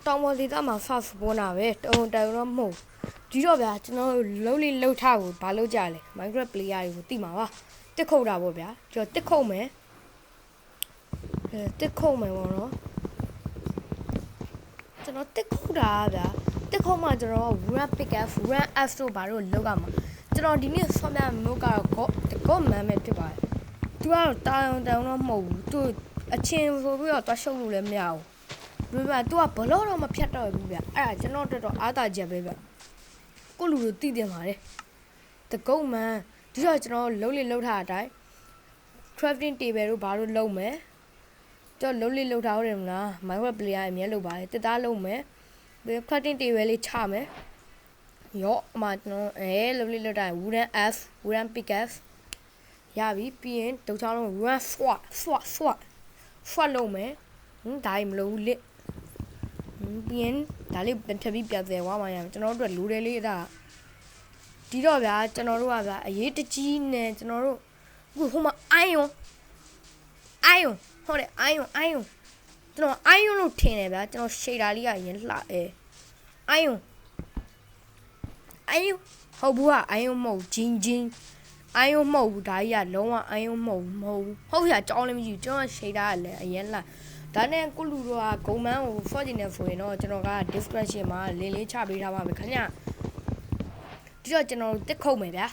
တောင်ပေါ်ဒေသမှာ fast ပေါ်တာပဲတုံတိုင်တော့မဟုတ်ဒီတော့ဗျာကျွန်တော်လုံးလေးလှုပ်ထားကိုဘာလုပ်ကြလဲ Minecraft player တွေကိုသိမှာပါတစ်ခုတ်တာပေါ့ဗျာကျွန်တော်တစ်ခုတ်မယ်တစ်ခုတ်မယ်ပေါ့နော်ကျွန်တော်တစ်ခုတ်တာဗျာတစ်ခုတ်မှကျွန်တော် run pick up run f တို့ဘာလို့လောက်ရမှာကျွန်တော်ဒီနေ့ဆော့ပြမျိုးကတော့man ပဲဖြစ်ပါတယ်သူကတော့တောင်တော့မဟုတ်ဘူးသူအချင်းဆိုပြီးတော့တွားရှုပ်လို့လည်းမရဘူးဘယ်မှာ तू ကဘလို့တော့မဖြတ်တော့ဘူးဗျအဲ့ဒါကျွန်တော်တော်အားသာချက်ပဲဗျကိုလူတို့တည်တင်ပါတယ်တကုတ်မှန်ဒီတော့ကျွန်တော်လုံးလေးလှုပ်ထားတဲ့အတိုင်း crafting table တို့ဘာလို့လုံးမယ်ကျွန်တော်လုံးလေးလှုပ်ထားဟုတ်တယ်မလား Minecraft player အမြဲလုပ်ပါတယ်တက်သားလုံးမယ်ပြီး crafting table လေးချမယ်ရော့အမှကျွန်တော်လုံးလေးလှုပ်ထား wooden f wooden pickaxe ရပြီပြီးရင်ဒုတ်ချောင်းလုံး run swat လုံးမယ်ဒါမှမလို့လစ်ပြီးရင်ဒါလေးထပ်ပြီးပြတ်သေးသွားမှရမယ်ကျွန်တော်တို့လူတွေလေးဒါဒီတော့ဗျာကျွန်တော်တို့ကဗျာအရေးတကြီးနဲ့ကျွန်တော်တို့အခုဟိုမှာအိုင်ယွန်ဟုတ်တယ်အိုင်ယွန်ကျွန်တော်အိုင်ယွန်လို့ထင်တယ်ဗျာကျွန်တော်ရှေ့တာလေးကရင်လှအိုင်ယွန်ဟုတ်ဘူးကအိုင်ယွန်မဟုတ်ဂျင်းအိုင်ယွန်မဟုတ်ဘူးဒါကြီးကလုံးဝအိုင်ယွန်မဟုတ်ရကြောင်းလည်းမရှိဘူးကျွန်တော်ရှေ့တာကလည်းအရင်လှဒါနဲ့ကိုလူတို့ကဂုံမန်းကို forge နေဆိုရင်တော့ကျွန်တော်က description မှာလင်းလေးချပေးထားပါမယ်ခင်ဗျဒီတော့ကျွန်တော်တို့တစ်ခုတ်မယ်ဗျာ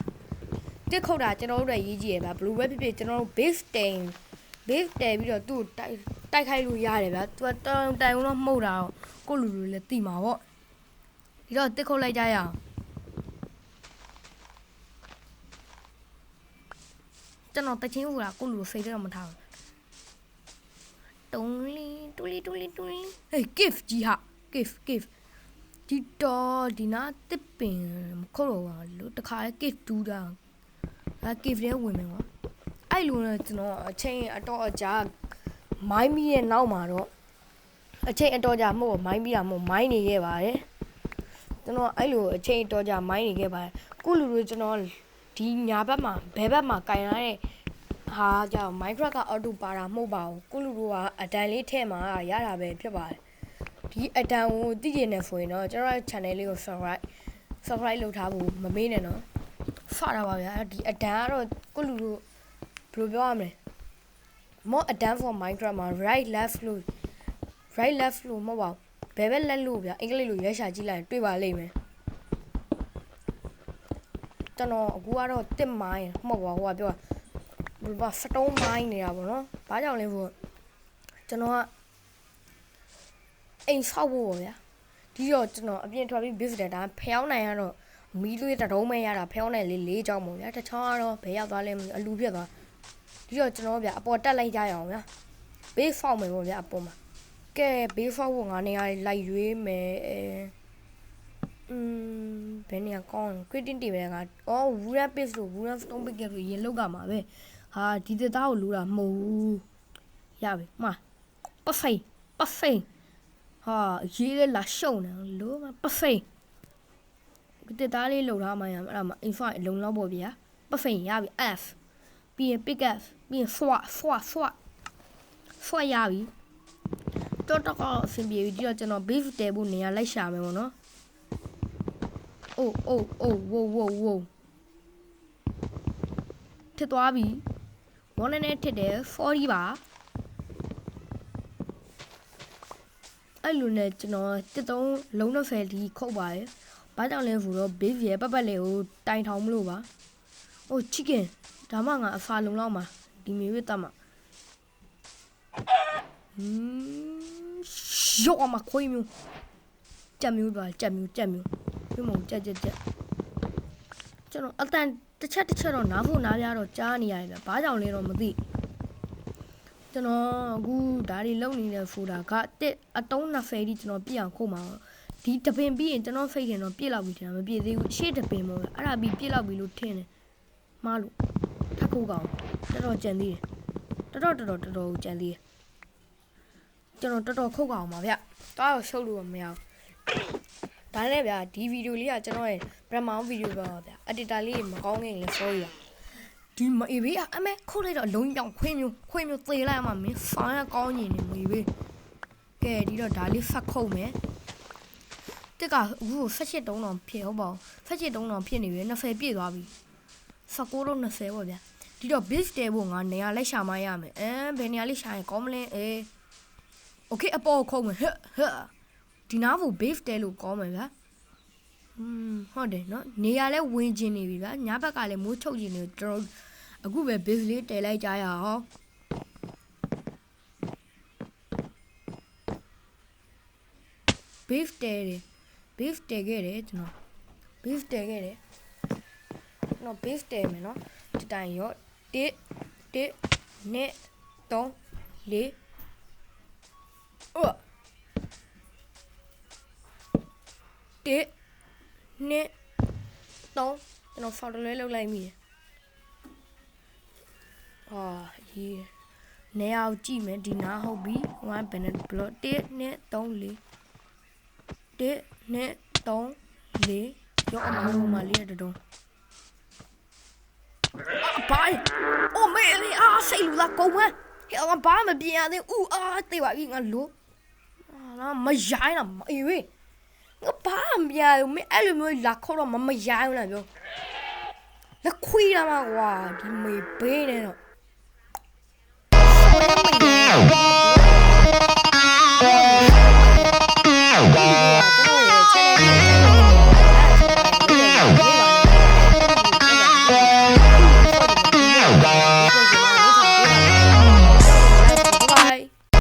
တစ်ခုတ်တာကျွန်တော်တို့ရေးကြည့်ရဗျာဘလူးပဲဖြစ်ဖြစ်ကျွန်တော်တို့ base တဲပြီးတော့သူ့တိုက်ခိုက်လို့ရတယ်ဗျာသူကတိုင်တော့မှုတ်တာကိုလူတို့လည်းသိမှာပေါ့ဒီတော့တစ်ခုတ်လိုက်ကြရအောင်ကျွန်တော်တချင်းဟိုကကိုလူစိတ်တော့မထားဘူးတူလီဟေး gift ကြီးဟာ gift ဒီတော့ဒီနာတစ်ပင်မခုတ်တော့ပါလို့တခါလေ gift တူးတာဒါ gift ရဲ့ဝင်မယ်ကွာအဲ့လိုနဲ့ကျွန်တော်အချိန်အတော့အကြာမိုင်းပြီးရဲ့နောက်မှာတော့အချိန်အတော့ကြာမဟုတ်မိုင်းပြီးတာမဟုတ်မိုင်းနေခဲ့ပါတယ်ကျွန်တော်အဲ့လိုအချိန်အတော့ကြာမိုင်းနေခဲ့ပါတယ်ခုလူတို့ကျွန်တော်ဒီညာဘက်မှာဘဲဘက်မှာကင်ရတဲ့ဟာကြောင့် Minecraft က auto ပါတာမဟုတ်ပါဘူးကိုလူတို့ကအတန်လေးထဲမှာရတာပဲဖြစ်ပါတယ်ဒီအတန်ကိုသိကျင်နေဆိုရင်တော့ကျွန်တော်ရဲ့ channel လေးကို subscribe လုပ်ထားဖို့မမေ့နဲ့နော်ဖတာပါဗျာဒီအတန်ကတော့ကိုလူတို့ဘယ်လိုပြောရမလဲ more advanced for Minecraft မှာ right left လို့မဟုတ်ပါဘူးဘယ်ဘက်လက်လို့ဗျာအင်္ဂလိပ်လိုရွေးရှာကြည့်လိုက်ရင်တွေ့ပါလိမ့်မယ်ကျွန်တော်အခုကတော့တစ်မိုင်းမဟုတ်ပါဘူးဟိုကပြောဘာစတုံးမိုင်းနေတာပေါ့နော်ဘာကြောင့်လဲဆိုကျွန်တော်ကအိမ်ဆောက်ဖို့ပေါ့ဗျာဒီတော့ကျွန်တော်အပြင်ထွက်ပြီး business တာဖျောင်းနိုင်ရတော့မီးသွေးတုံးမဲရတာဖျောင်းနိုင်လေးကြောင်းပေါ့ဗျာတချောင်းကတော့ဘယ်ရောက်သွားလဲအလူဖြစ်သွားဒီတော့ကျွန်တော်ဗျာအပေါ်တက်လိုက်ကြရအောင်ဗျာဘေးဖောက်မယ်ပေါ့ဗျာအပေါ်မှာကဲဘေးဖောက်ဖို့ငါနေရာလိုက်ရွေးမယ်ဘယ်နေရာကောင်း creating table ကwooden piece လို့ wooden stone pick လို့ရေလောက်ကမှာပဲဟာဒီတက်သားကိုလူတာမဟုတ်ဘူးရပြီမှာပတ်ဖိန်ဟာရေးလဲလာရှုံနေလို့ပတ်ဖိန်တက်သားလေးလောက်ထားမှရအဲ့ဒါမှ info အလုံးလောက်ပေါ့ဗျာပတ်ဖိန်ရပြီ f ပြီးရင် pick up ပြီးရင် swat ရပြီတော့အဆင်ပြေပြီဒီတော့ကျွန်တော် beef တဲဖို့နေရာလိုက်ရှာမယ်ပေါ့နော်โอ้ဝိုထစ်သွားပြီဝန်းနဲ့ထစ်တယ်40ပါအဲ့လိုနဲ့ကျွန်တော်တစ်သုံးလုံးနဲ့ဖယ်ဒီခုတ်ပါတယ်ဘာကြောင့်လဲဆိုတော့ beef ရဲ့ပတ်လေးကိုတိုင်ထောင်မလို့ပါchicken ဒါမှငါအဖာလုံလောက်မှာဒီမျိုးပဲတတ်မှာရောအမခွေးမျိုးကြက်မျိုးပြမုံကြက်ကျွန်တော်အတန်တစ်ချက်တော့နားဖို့နားပြတော့ကြားနေရတယ်ဗျဘာကြောင့်လဲတော့မသိကျွန်တော်အခုဒါတွေလုံနေတဲ့ဖိုတာကတစ်အတုံး20ဒီကျွန်တော်ပြည့်အောင်ခုတ်မှာဒီတပင်ပြီးရင်ကျွန်တော်ဖိတ်တယ်တော့ပြည့်လောက်ပြီထင်တာမပြည့်သေးဘူးရှေ့တပင်ပေါ့အဲ့ဒါပြီးပြည့်လောက်ပြီလို့ထင်တယ်မှားလို့ထပ်ခုတ်ကောင်တော်ကြံသေးတယ်တော်ကြံသေးတယ်ကျွန်တော်တော်ခုတ်ကောင်ပါဗျတောက်ရှုပ်လို့မရဘူးဒါနဲ့ဗျာဒီဗီဒီယိုလေးကကျွန်တော်ရဲ့ပထမဗီဒီယိုပါဗျာ editor လေးမကောင်းခဲ့ရင် sorry ပါဒီမအေးဘေးအမေခုတ်လိုက်တော့လုံးကြောင်ခွေးမျိုးသေလိုက်မှမင်းဖိုင်းကောင်းနေနေမေးဘေးက ကဲဒီတော့ဒါလေးဆက်ခုတ်မယ်တက်ကအခု18တုံးတော့ဖြစ်ဟုတ်ပါဘူး18တုံးတော့ဖြစ်နေပြီ20ပြည့်သွားပြီ19တော့20ပေါ့ဗျာဒီတော့ base တဲဖို့ငါနေရာလိုက်ရှာမရမယ်ဘယ်နေရာလေးရှာရင်ကောင်းမလဲโอเคအပေါ်ခုံးမယ်ဟဲ့ဒီနားဖို့ base တဲလို့ကောင်းမယ်ဗျာဟုတ်တယ်နော်နေရာလဲဝင်ကျင်နေပြီဗျာညဘက်ကလည်းမိုးချုပ်ကျင်နေတော်အခုပဲ base လေးတဲလိုက်ကြရအောင်beef တဲတယ် beef တဲခဲ့တယ်ကျွန်တော် beef တဲခဲ့တယ်နော် beef တဲမယ်နော်ဒီတိုင်းရော1 2 3 4အော်1 2 3ကျွန်တော်ဖောက်တလွဲလောက်လိုက်မိတယ်ရေးနေရာကိုကြည့်မယ်ဒီနားဟုတ်ပြီ1 banana block 1 2 3 4 1 2 3 4ရောအမလေးတတုံးဘာအိုမေလီစိတ်လူလာကုန်မဟဲ့ဘာမပြင်းရသေးတေးပါပြီငါလို့မရိုင်းလားအေးဝေးငါဘာမပြရဘူးမင်းအဲ့လိုမျိုးလာခေါ်တော့မရိုင်းဘူးလားပြောလက်ခွေးလာမှာကွာဒီမေဘေးနေတော့